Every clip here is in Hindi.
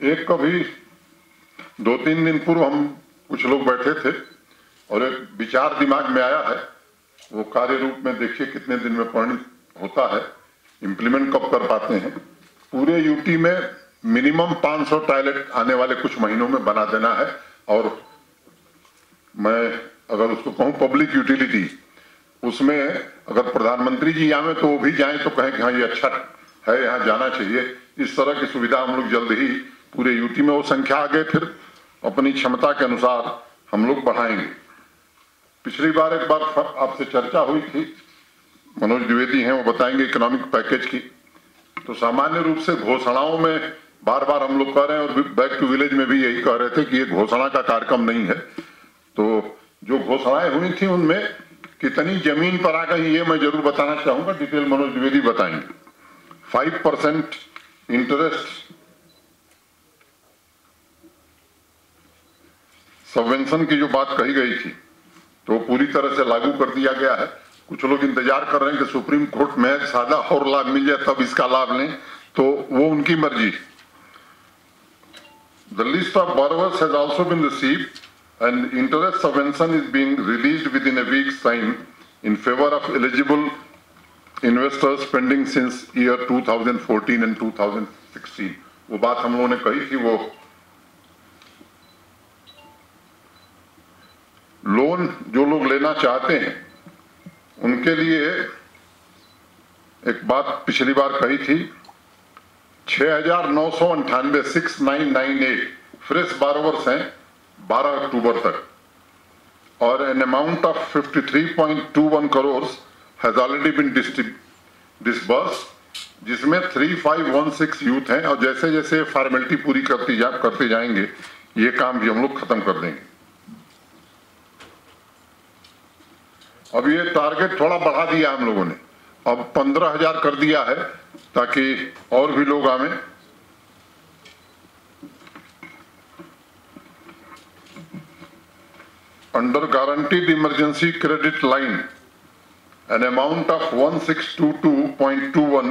एक कभी 2-3 दिन पूर्व हम कुछ लोग बैठे थे और एक विचार दिमाग में आया है, वो कार्य रूप में देखिए कितने दिन में परिणित होता है, इम्प्लीमेंट कब कर पाते हैं। पूरे यूटी में मिनिमम 500 टॉयलेट आने वाले कुछ महीनों में बना देना है। और मैं अगर उसको कहूँ पब्लिक यूटिलिटी, उसमें अगर प्रधानमंत्री जी आवे तो वो भी जाएं तो कहें कि हाँ ये अच्छा है, यहाँ जाना चाहिए। इस तरह की सुविधा हम लोग जल्द ही पूरे यूटी में, वो संख्या आगे फिर अपनी क्षमता के अनुसार हम लोग बढ़ाएंगे। पिछली बार एक बार आपसे चर्चा हुई थी, मनोज द्विवेदी हैं, वो बताएंगे इकोनॉमिक पैकेज की। तो सामान्य रूप से घोषणाओं में बार बार हम लोग कह रहे हैं, और बैक टू विलेज में भी यही कह रहे थे कि ये घोषणा का कार्यक्रम नहीं है। तो जो घोषणाएं हुई थी उनमें कितनी जमीन पर आ गई ये मैं जरूर बताना चाहूंगा, डिटेल मनोज द्विवेदी बताएंगे। 5% इंटरेस्ट सबवेंशन की जो बात कही गई थी तो पूरी तरह से लागू कर दिया गया है। कुछ लोग इंतजार कर रहे हैं कि सुप्रीम कोर्ट में सादा और लाभ मिल जाए तब इसका लाभ लें, तो वो उनकी मर्जी। The list of borrowers has also been received and interest subvention is being released within a week's time in favor of eligible investors pending since year 2014 and 2016। वो बात हम लोगों ने कही थी। वो लोन जो लोग लेना चाहते हैं उनके लिए एक बात पिछली बार कही थी, 6,998 6998 फ्रेश बारोवर्स हैं 12 अक्टूबर तक, और an amount of 53.21 crore has already been disbursed, जिसमें 3516 यूथ हैं। और जैसे जैसे फॉर्मेलिटी पूरी करते जाएंगे ये काम भी हम लोग खत्म कर देंगे। अब ये टारगेट थोड़ा बढ़ा दिया हम लोगों ने, अब 15,000 कर दिया है ताकि और भी लोग आवें। Under guaranteed emergency credit line an amount of 1622.21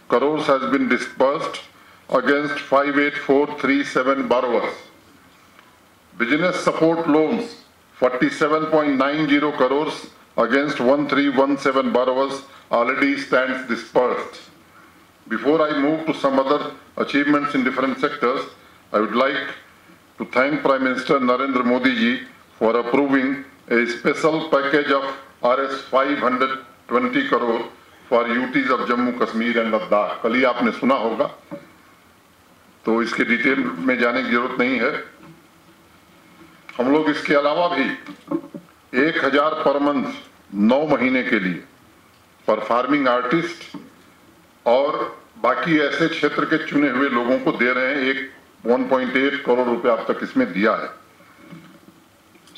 crores has been disbursed against 58437 borrowers. Business support loans 47.90 crores against 1317 borrowers already stands disbursed. Before I move to some other achievements in different sectors, I would like to thank Prime Minister Narendra Modi ji for approving a special package of Rs 520 crore for UTs of Jammu Kashmir and Ladakh। कल ही आपने सुना होगा, तो इसके डिटेल में जाने की जरूरत नहीं है। हम लोग इसके अलावा भी 1,000 पर मंथ 9 महीने के लिए पर फार्मिंग आर्टिस्ट और बाकी ऐसे क्षेत्र के चुने हुए लोगों को दे रहे हैं। 1.8 करोड़ रुपए अब तक इसमें दिया है।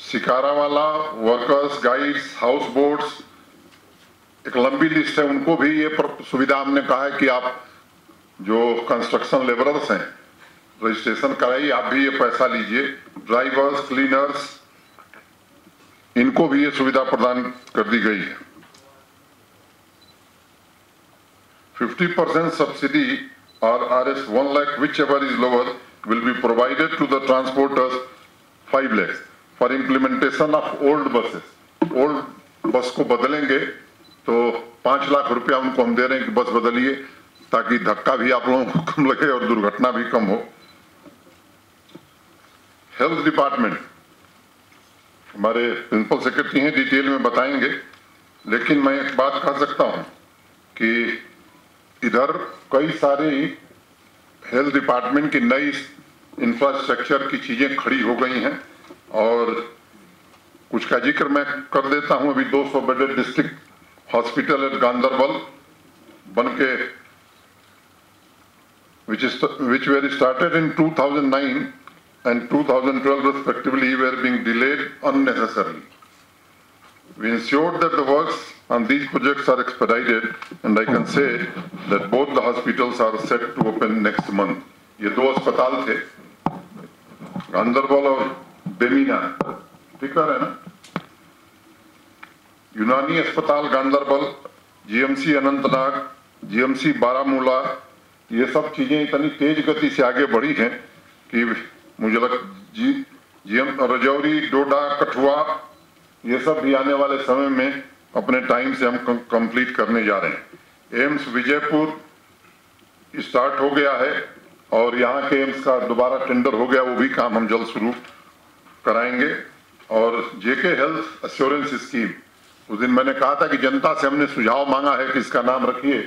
शिकारा वाला, वर्कर्स, गाइड्स, हाउस बोट्स, एक लंबी लिस्ट है, उनको भी ये सुविधा हमने कहा है कि आप जो कंस्ट्रक्शन लेबरर्स हैं रजिस्ट्रेशन कराइए, आप भी ये पैसा लीजिए। ड्राइवर्स, क्लीनर्स, इनको भी ये सुविधा प्रदान कर दी गई है। 50% सब्सिडी और Rs 1 lakh whichever is lower will be provided to the transporters 5 lakhs for implementation of old buses। Old bus को बदलेंगे तो 5 लाख रुपया उनको हम दे रहे हैं कि बस बदलिए, ताकि धक्का भी आप लोगों को कम लगे और दुर्घटना भी कम हो। हेल्थ डिपार्टमेंट, हमारे प्रिंसिपल सेक्रेटरी हैं, डिटेल में बताएंगे, लेकिन मैं एक बात कह सकता हूं कि इधर कई सारी हेल्थ डिपार्टमेंट की नई इंफ्रास्ट्रक्चर की चीजें खड़ी हो गई हैं, और कुछ का जिक्र मैं कर देता हूं। अभी 200 bedded district hospital eight Ganderbal बनके which were started in 2009 and 2012 respectively were being delayed unnecessarily. We ensured that the works on these projects are expedited, and I can say that both the hospitals are set to open next month. ये 2 अस्पताल थे, गांधरबल और बेमीना, ठीक है ना। यूनानी अस्पताल गांधरबल, जीएमसी अनंतनाग, जीएमसी बारामूला, ये सब चीजें इतनी तेज गति से आगे बढ़ी हैं कि मुझे जीएम रजौरी, डोडा, कठुआ, ये सब भी आने वाले समय में अपने टाइम से हम कंप्लीट करने जा रहे हैं। एम्स विजयपुर स्टार्ट हो गया है और यहाँ के एम्स का दोबारा टेंडर हो गया, वो भी काम हम जल्द शुरू कराएंगे। और जेके हेल्थ एश्योरेंस स्कीम, उस दिन मैंने कहा था कि जनता से हमने सुझाव मांगा है कि इसका नाम रखिए,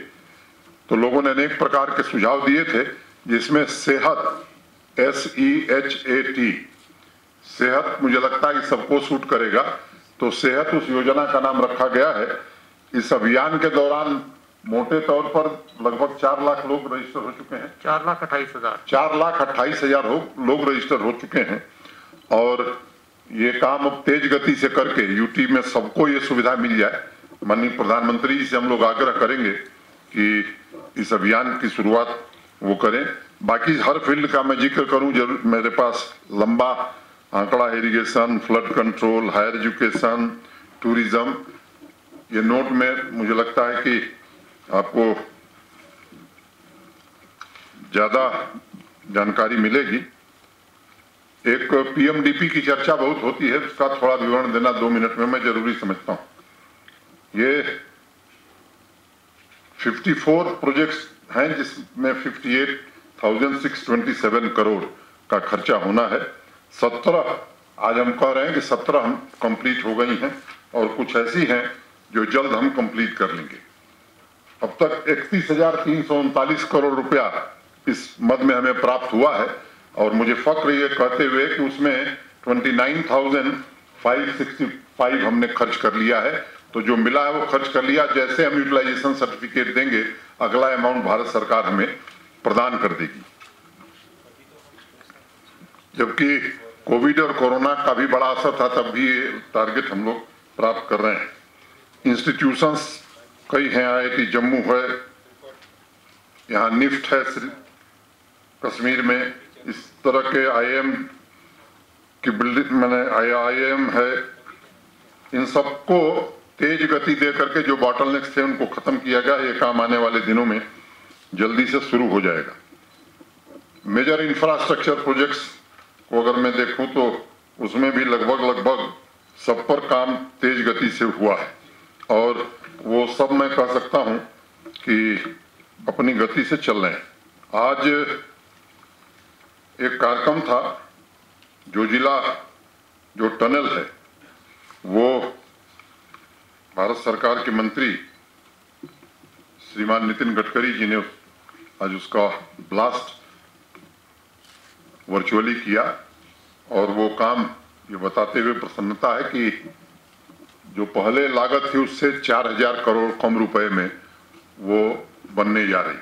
तो लोगों ने अनेक प्रकार के सुझाव दिए थे, जिसमें सेहत, SEHAT, सेहत मुझे लगता है कि सबको सूट करेगा, तो सेहत उस योजना का नाम रखा गया है। इस अभियान के दौरान मोटे तौर पर लगभग 4 लाख लोग रजिस्टर हो चुके हैं। 4,28,000 लोग रजिस्टर हो चुके हैं और ये काम अब तेज गति से करके यूटी में सबको ये सुविधा मिल जाए। माननीय प्रधानमंत्री जी से हम लोग आग्रह करेंगे कि इस अभियान की शुरुआत वो करें। बाकी हर फील्ड का मैं जिक्र करूं, जरूर मेरे पास लंबा आंकड़ा, irrigation, flood control, higher education, tourism, ये नोट में मुझे लगता है कि आपको ज्यादा जानकारी मिलेगी। एक पीएमडीपी की चर्चा बहुत होती है, उसका थोड़ा विवरण देना 2 मिनट में मैं जरूरी समझता हूं। ये 54 प्रोजेक्ट्स हैं जिसमें 58,627 करोड़ का खर्चा होना है। 17 आज हम कह रहे हैं कि 17 हम कंप्लीट हो गई हैं और कुछ ऐसी हैं जो जल्द हम कंप्लीट कर लेंगे। अब तक 31,339 करोड़ रुपया इस मद में हमें प्राप्त हुआ है और मुझे फक्र ये कहते हुए कि उसमें 29,565 हमने खर्च कर लिया है। तो जो मिला है वो खर्च कर लिया। जैसे हम यूटिलाइजेशन सर्टिफिकेट देंगे, अगला अमाउंट भारत सरकार हमें प्रदान कर देगी। जबकि कोविड और कोरोना का भी बड़ा असर था, तब भी ये टारगेट हम लोग प्राप्त कर रहे हैं। इंस्टीट्यूशंस कई हैं, IIT जम्मू है, यहाँ निफ्ट है कश्मीर में, इस तरह के IIM की बिल्डिंग, मैंने IIM है, इन सबको तेज गति दे करके जो बॉटलनेक्स थे उनको खत्म किया गया। ये काम आने वाले दिनों में जल्दी से शुरू हो जाएगा। मेजर इंफ्रास्ट्रक्चर प्रोजेक्ट्स को अगर मैं देखूं तो उसमें भी लगभग सब पर काम तेज गति से हुआ है और वो सब मैं कह सकता हूं कि अपनी गति से चल रहे हैं। आज एक कार्यक्रम था, जो टनल है वो भारत सरकार के मंत्री श्रीमान नितिन गडकरी जी ने आज उसका ब्लास्ट वर्चुअली किया और वो काम ये बताते हुए प्रसन्नता है कि जो पहले लागत थी उससे 4,000 करोड़ कम रुपए में वो बनने जा रही।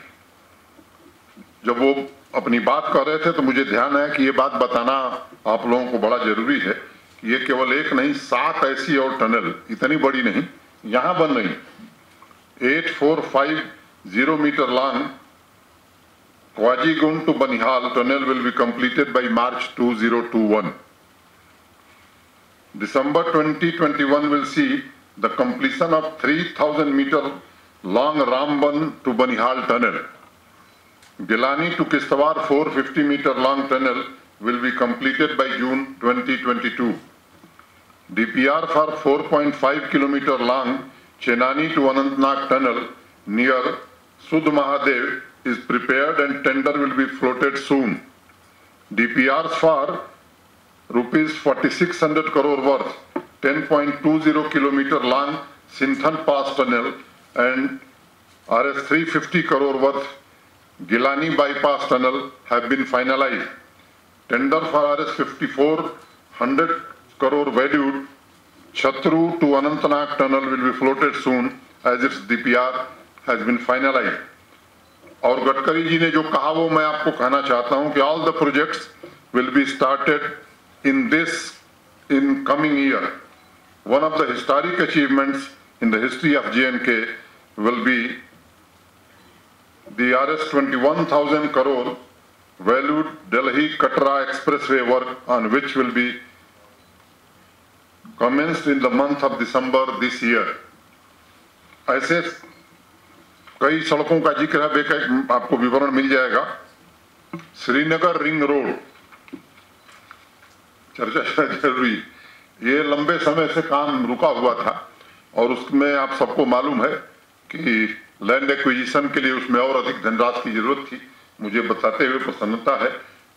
जब वो अपनी बात कर रहे थे तो मुझे ध्यान है कि ये बात बताना आप लोगों को बड़ा जरूरी है कि ये केवल एक नहीं, 7 ऐसी और टनल, इतनी बड़ी नहीं, यहां बन रही। 8450 meter long Kwajigund to Banihal tunnel will be completed by March 2021. December 2021 will see the completion of 3,000 meter long Ramban to Banihal tunnel. Gilani to Kishtawar 450 meter long tunnel will be completed by June 2022. DPR for 4.5 kilometer long Chenani to Anantnag tunnel near Sudh Mahadev is prepared and tender will be floated soon. DPRs for rupees 4,600 crore worth 10.20 kilometer long Sinthan Pass tunnel and Rs 350 crore worth Gilani bypass tunnel have been finalized. Tender for Rs 5,400 crore valued Chatru to Anantnag tunnel will be floated soon as its DPR has been finalized. और गडकरी जी ने जो कहा वो मैं आपको कहना चाहता हूं कि all the projects will be started in coming year. One of the historic achievements in the history of J&K will be the Rs 21,000 crore valued Delhi-Katra expressway work on which will be commenced in the month of December this year. ऐसे कई सड़कों का जिक्र है, आपको विवरण मिल जाएगा। श्रीनगर रिंग रोड चर्चा जरूरी। ये लंबे समय से काम रुका हुआ था और उसमें आप सबको मालूम है कि लैंड एक्विजिशन के लिए उसमें और अधिक धनराशि की जरूरत थी। मुझे बताते हुए प्रसन्नता है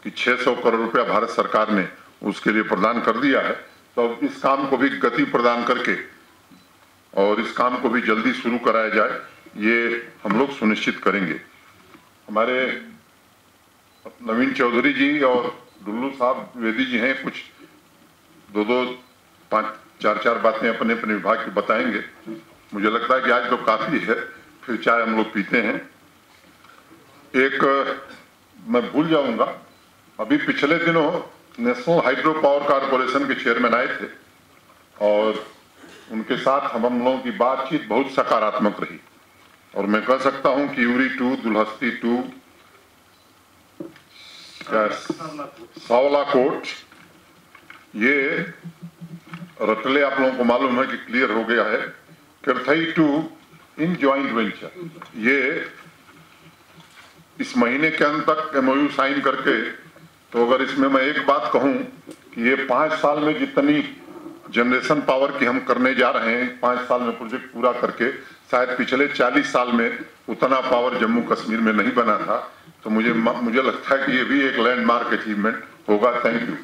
कि 600 करोड़ रुपया भारत सरकार ने उसके लिए प्रदान कर दिया है। तो इस काम को भी गति प्रदान करके और इस काम को भी जल्दी शुरू कराया जाए, ये हम लोग सुनिश्चित करेंगे। हमारे नवीन चौधरी जी और डुल्लू साहब द्विवेदी जी हैं, कुछ दो 5-4 बातें अपने अपने विभाग की बताएंगे। मुझे लगता है कि आज तो काफी है, फिर चाय हम लोग पीते हैं। एक मैं भूल जाऊंगा, अभी पिछले दिनों नेशनल हाइड्रो पावर कारपोरेशन के चेयरमैन आए थे और उनके साथ हम लोगों की बातचीत बहुत सकारात्मक रही और मैं कह सकता हूं कि यूरी 2, दुल्हस्ती 2, सावलाकोट, ये रटले आप लोगों को मालूम है कि क्लियर हो गया है। करथई 2 इन ज्वाइंट वेंचर, ये इस महीने के अंत तक MOU साइन करके, तो अगर इसमें मैं एक बात कहूं कि ये 5 साल में जितनी जनरेशन पावर की हम करने जा रहे हैं, 5 साल में प्रोजेक्ट पूरा करके, शायद पिछले 40 साल में उतना पावर जम्मू कश्मीर में नहीं बना था। तो मुझे लगता है कि ये भी एक लैंडमार्क अचीवमेंट होगा। Thank you.